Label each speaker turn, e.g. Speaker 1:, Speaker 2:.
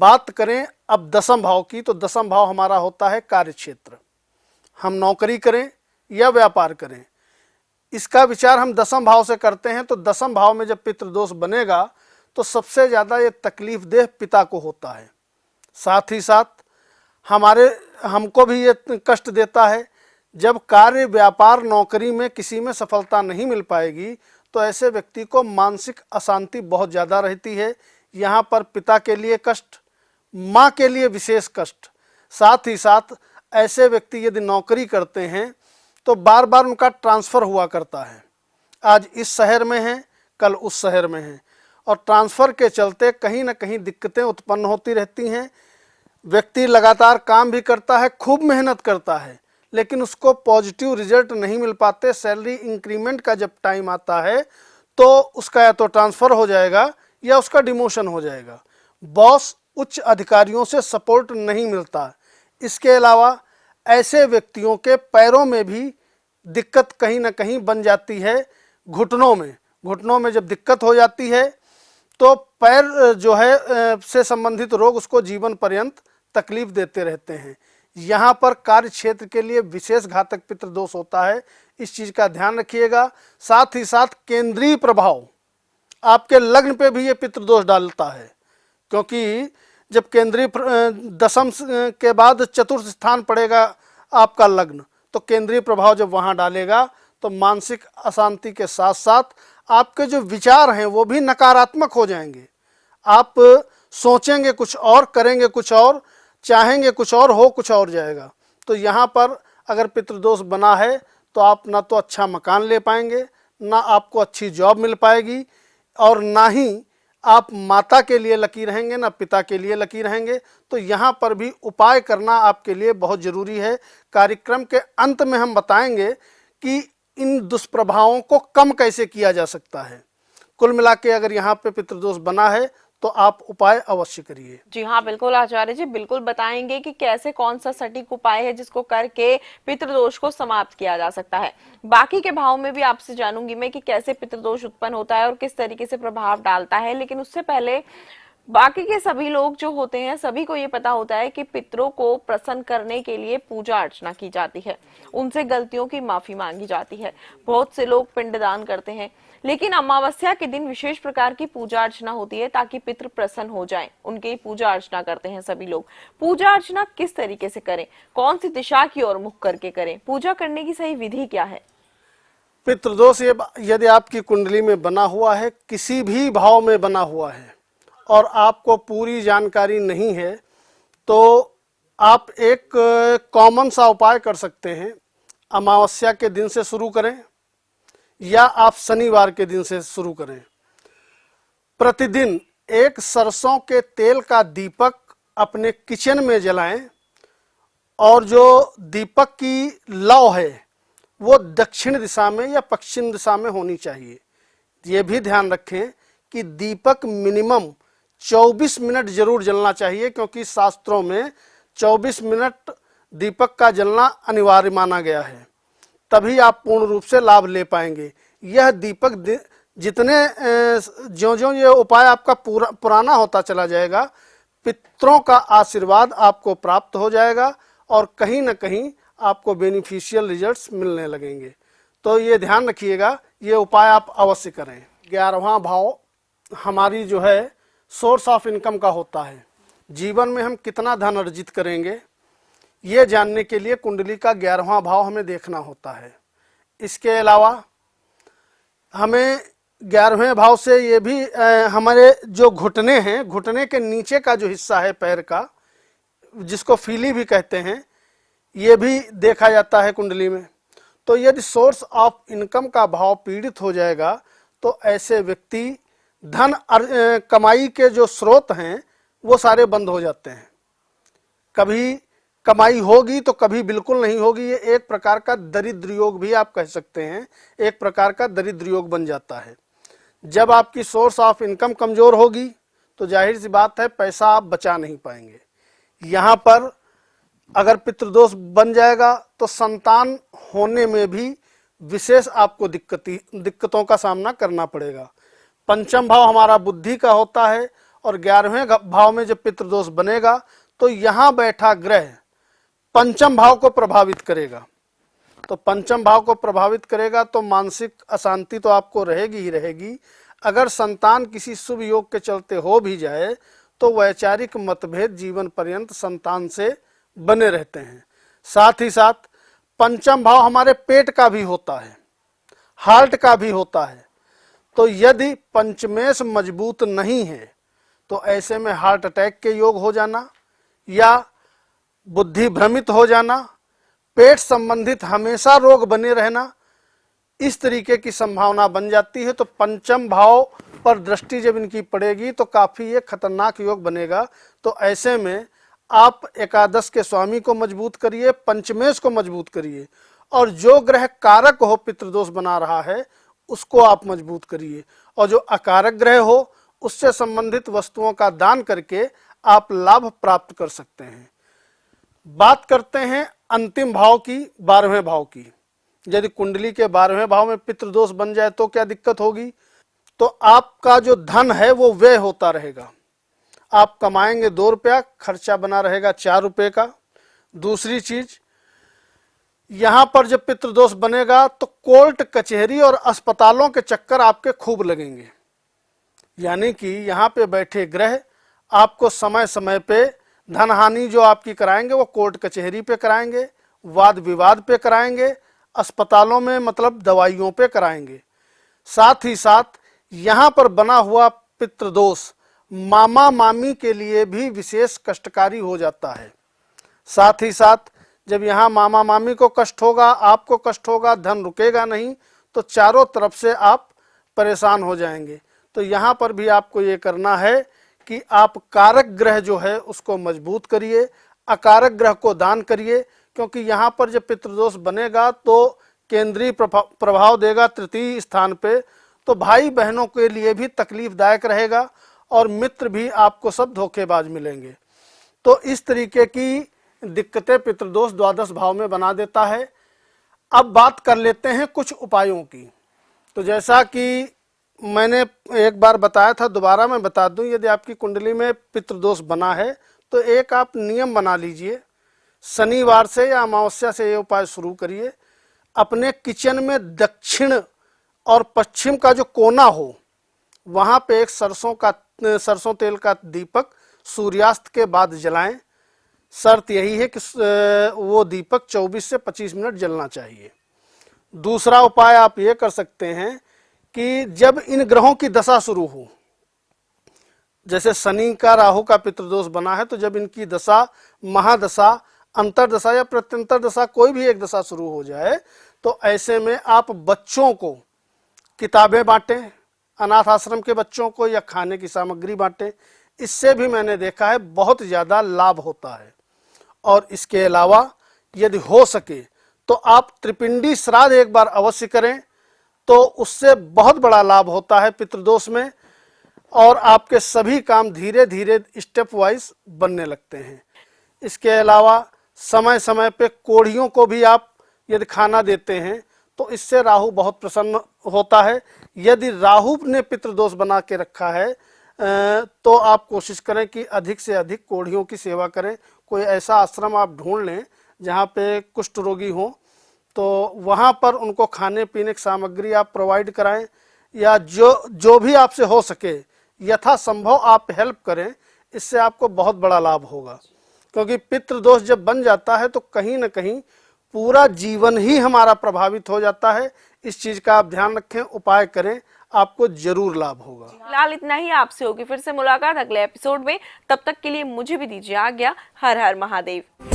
Speaker 1: बात करें अब दसम भाव की, तो दसम भाव हमारा होता है कार्य क्षेत्र। हम नौकरी करें या व्यापार करें, इसका विचार हम दसम भाव से करते हैं। तो दसम भाव में जब पितृदोष बनेगा तो सबसे ज़्यादा ये तकलीफ देह पिता को होता है। साथ ही साथ हमको भी ये कष्ट देता है। जब कार्य व्यापार नौकरी में किसी में सफलता नहीं मिल पाएगी तो ऐसे व्यक्ति को मानसिक अशांति बहुत ज़्यादा रहती है। यहाँ पर पिता के लिए कष्ट, माँ के लिए विशेष कष्ट। साथ ही साथ ऐसे व्यक्ति यदि नौकरी करते हैं तो बार बार उनका ट्रांसफ़र हुआ करता है। आज इस शहर में है, कल उस शहर में है, और ट्रांसफ़र के चलते कहीं ना कहीं दिक्कतें उत्पन्न होती रहती हैं। व्यक्ति लगातार काम भी करता है, खूब मेहनत करता है, लेकिन उसको पॉजिटिव रिजल्ट नहीं मिल पाते। सैलरी इंक्रीमेंट का जब टाइम आता है तो उसका या तो ट्रांसफ़र हो जाएगा या उसका डिमोशन हो जाएगा। बॉस, उच्च अधिकारियों से सपोर्ट नहीं मिलता। इसके अलावा ऐसे व्यक्तियों के पैरों में भी दिक्कत कहीं ना कहीं बन जाती है। घुटनों में जब दिक्कत हो जाती है तो पैर जो है से संबंधित रोग उसको जीवन पर्यंत तकलीफ देते रहते हैं। यहाँ पर कार्य क्षेत्र के लिए विशेष घातक पितृदोष होता है, इस चीज़ का ध्यान रखिएगा। साथ ही साथ केंद्रीय प्रभाव आपके लग्न पे भी ये पितृदोष डालता है, क्योंकि जब केंद्रीय दशम के बाद चतुर्थ स्थान पड़ेगा आपका लग्न, तो केंद्रीय प्रभाव जब वहाँ डालेगा तो मानसिक अशांति के साथ साथ आपके जो विचार हैं वो भी नकारात्मक हो जाएंगे। आप सोचेंगे कुछ और, करेंगे कुछ और, चाहेंगे कुछ और, हो कुछ और जाएगा। तो यहाँ पर अगर पितृदोष बना है तो आप ना तो अच्छा मकान ले पाएंगे, ना आपको अच्छी जॉब मिल पाएगी, और ना ही आप माता के लिए लकी रहेंगे, ना पिता के लिए लकी रहेंगे। तो यहाँ पर भी उपाय करना आपके लिए बहुत ज़रूरी है। कार्यक्रम के अंत में हम बताएंगे कि इन दुष्प्रभावों को कम कैसे किया जा सकता है। कुल मिला के अगर यहाँ पे पितृदोष बना है तो आप उपाय अवश्य करिए।
Speaker 2: जी हाँ, बिल्कुल आचार्य जी, बिल्कुल बताएंगे कि कैसे कौन सा सटीक उपाय है जिसको करके पितृदोष को समाप्त किया जा सकता है। बाकी के भाव में भी आपसे जानूंगी मैं कि कैसे पितृदोष उत्पन्न होता है और किस तरीके से प्रभाव डालता है। लेकिन उससे पहले बाकी के सभी लोग जो होते हैं, सभी को ये पता होता है कि पितरों को प्रसन्न करने के लिए पूजा अर्चना की जाती है, उनसे गलतियों की माफी मांगी जाती है। बहुत से लोग पिंडदान करते हैं, लेकिन अमावस्या के दिन विशेष प्रकार की पूजा अर्चना होती है ताकि पितृ प्रसन्न हो जाएं। उनकी पूजा अर्चना करते हैं सभी लोग। पूजा अर्चना किस तरीके से करें, कौन सी दिशा की ओर मुख करके करें, पूजा करने की सही विधि क्या है?
Speaker 1: पितृदोष यदि आपकी कुंडली में बना हुआ है, किसी भी भाव में बना हुआ है और आपको पूरी जानकारी नहीं है, तो आप एक कॉमन सा उपाय कर सकते हैं। अमावस्या के दिन से शुरू करें या आप शनिवार के दिन से शुरू करें। प्रतिदिन एक सरसों के तेल का दीपक अपने किचन में जलाएं, और जो दीपक की लौ है वो दक्षिण दिशा में या पश्चिम दिशा में होनी चाहिए। ये भी ध्यान रखें कि दीपक मिनिमम 24 मिनट जरूर जलना चाहिए, क्योंकि शास्त्रों में 24 मिनट दीपक का जलना अनिवार्य माना गया है। तभी आप पूर्ण रूप से लाभ ले पाएंगे। यह दीपक जितने ज्यों-ज्यों ये उपाय आपका पुराना होता चला जाएगा, पितरों का आशीर्वाद आपको प्राप्त हो जाएगा और कहीं ना कहीं आपको बेनिफिशियल रिजल्ट्स मिलने लगेंगे। तो ये ध्यान रखिएगा, ये उपाय आप अवश्य करें। 11वां भाव हमारी जो है सोर्स ऑफ इनकम का होता है। जीवन में हम कितना धन अर्जित करेंगे, ये जानने के लिए कुंडली का 11वां भाव हमें देखना होता है। इसके अलावा हमें 11वें भाव से ये भी हमारे जो घुटने हैं, घुटने के नीचे का जो हिस्सा है पैर का, जिसको फीली भी कहते हैं, ये भी देखा जाता है कुंडली में। तो यदि सोर्स ऑफ इनकम का भाव पीड़ित हो जाएगा तो ऐसे व्यक्ति धन कमाई के जो स्रोत हैं वो सारे बंद हो जाते हैं। कभी कमाई होगी तो कभी बिल्कुल नहीं होगी। ये एक प्रकार का दरिद्र योग भी आप कह सकते हैं, एक प्रकार का दरिद्र योग बन जाता है। जब आपकी सोर्स ऑफ इनकम कमज़ोर होगी तो जाहिर सी बात है पैसा आप बचा नहीं पाएंगे। यहाँ पर अगर पितृदोष बन जाएगा तो संतान होने में भी विशेष आपको दिक्कतों का सामना करना पड़ेगा। पंचम भाव हमारा बुद्धि का होता है और 11वें भाव में जब पितृदोष बनेगा तो यहाँ बैठा ग्रह पंचम भाव को प्रभावित करेगा। तो पंचम भाव को प्रभावित करेगा तो मानसिक अशांति तो आपको रहेगी ही रहेगी। अगर संतान किसी शुभ योग के चलते हो भी जाए तो वैचारिक मतभेद जीवन पर्यंत संतान से बने रहते हैं। साथ ही साथ पंचम भाव हमारे पेट का भी होता है, हार्ट का भी होता है। तो यदि पंचमेश मजबूत नहीं है तो ऐसे में हार्ट अटैक के योग हो जाना या बुद्धि भ्रमित हो जाना, पेट संबंधित हमेशा रोग बने रहना, इस तरीके की संभावना बन जाती है। तो पंचम भाव पर दृष्टि जब इनकी पड़ेगी तो काफी ये खतरनाक योग बनेगा। तो ऐसे में आप एकादश के स्वामी को मजबूत करिए, पंचमेश को मजबूत करिए, और जो ग्रह कारक हो पितृदोष बना रहा है उसको आप मजबूत करिए, और जो अकारक ग्रह हो उससे संबंधित वस्तुओं का दान करके आप लाभ प्राप्त कर सकते हैं। बात करते हैं अंतिम भाव की, 12वें भाव की। यदि कुंडली के 12वें भाव में पितृदोष बन जाए तो क्या दिक्कत होगी? तो आपका जो धन है वो व्यय होता रहेगा। आप कमाएंगे 2 रुपया, खर्चा बना रहेगा 4 रुपये का। दूसरी चीज, यहां पर जब पितृदोष बनेगा तो कोर्ट कचहरी और अस्पतालों के चक्कर आपके खूब लगेंगे। यानी कि यहाँ पे बैठे ग्रह आपको समय समय पे धन हानि जो आपकी कराएंगे वो कोर्ट कचहरी पे कराएंगे, वाद विवाद पे कराएंगे, अस्पतालों में मतलब दवाइयों पे कराएंगे। साथ ही साथ यहाँ पर बना हुआ पितृदोष मामा मामी के लिए भी विशेष कष्टकारी हो जाता है। साथ ही साथ जब यहाँ मामा मामी को कष्ट होगा, आपको कष्ट होगा, धन रुकेगा नहीं, तो चारों तरफ से आप परेशान हो जाएंगे। तो यहाँ पर भी आपको ये करना है कि आप कारक ग्रह जो है उसको मजबूत करिए, अकारक ग्रह को दान करिए, क्योंकि यहाँ पर जब पितृदोष बनेगा तो केंद्रीय प्रभाव देगा तृतीय स्थान पे, तो भाई बहनों के लिए भी तकलीफदायक रहेगा और मित्र भी आपको सब धोखेबाज मिलेंगे। तो इस तरीके की दिक्कतें पितृदोष द्वादश भाव में बना देता है। अब बात कर लेते हैं कुछ उपायों की। तो जैसा कि मैंने एक बार बताया था, दोबारा मैं बता दूं, यदि आपकी कुंडली में पितृदोष बना है तो एक आप नियम बना लीजिए, शनिवार से या अमावस्या से ये उपाय शुरू करिए। अपने किचन में दक्षिण और पश्चिम का जो कोना हो वहाँ पे एक सरसों तेल का दीपक सूर्यास्त के बाद जलाएं। शर्त यही है कि वो दीपक 24 से 25 मिनट जलना चाहिए। दूसरा उपाय आप ये कर सकते हैं कि जब इन ग्रहों की दशा शुरू हो, जैसे शनि का राहु का पितृदोष बना है, तो जब इनकी दशा, महादशा, अंतरदशा या प्रत्यंतर दशा, कोई भी एक दशा शुरू हो जाए, तो ऐसे में आप बच्चों को किताबें बांटें, अनाथ आश्रम के बच्चों को, या खाने की सामग्री बांटें। इससे भी मैंने देखा है बहुत ज़्यादा लाभ होता है। और इसके अलावा यदि हो सके तो आप त्रिपिंडी श्राद्ध एक बार अवश्य करें, तो उससे बहुत बड़ा लाभ होता है पितृदोष में, और आपके सभी काम धीरे धीरे स्टेप वाइज बनने लगते हैं। इसके अलावा समय समय पे कोढ़ियों को भी आप यदि खाना देते हैं तो इससे राहु बहुत प्रसन्न होता है। यदि राहु ने पितृदोष बना के रखा है तो आप कोशिश करें कि अधिक से अधिक कोढ़ियों की सेवा करें। कोई ऐसा आश्रम आप ढूंढ लें जहाँ पे कुष्ठ रोगी हों, तो वहाँ पर उनको खाने पीने की सामग्री आप प्रोवाइड कराएं, या जो भी आपसे हो सके यथासंभव आप हेल्प करें। इससे आपको बहुत बड़ा लाभ होगा, क्योंकि पितृदोष जब बन जाता है तो कहीं ना कहीं पूरा जीवन ही हमारा प्रभावित हो जाता है। इस चीज का आप ध्यान रखें, उपाय करें, आपको जरूर लाभ होगा।
Speaker 2: फिलहाल इतना ही, आपसे होगी फिर से मुलाकात अगले एपिसोड में। तब तक के लिए मुझे भी दीजिए आज्ञा। हर हर महादेव।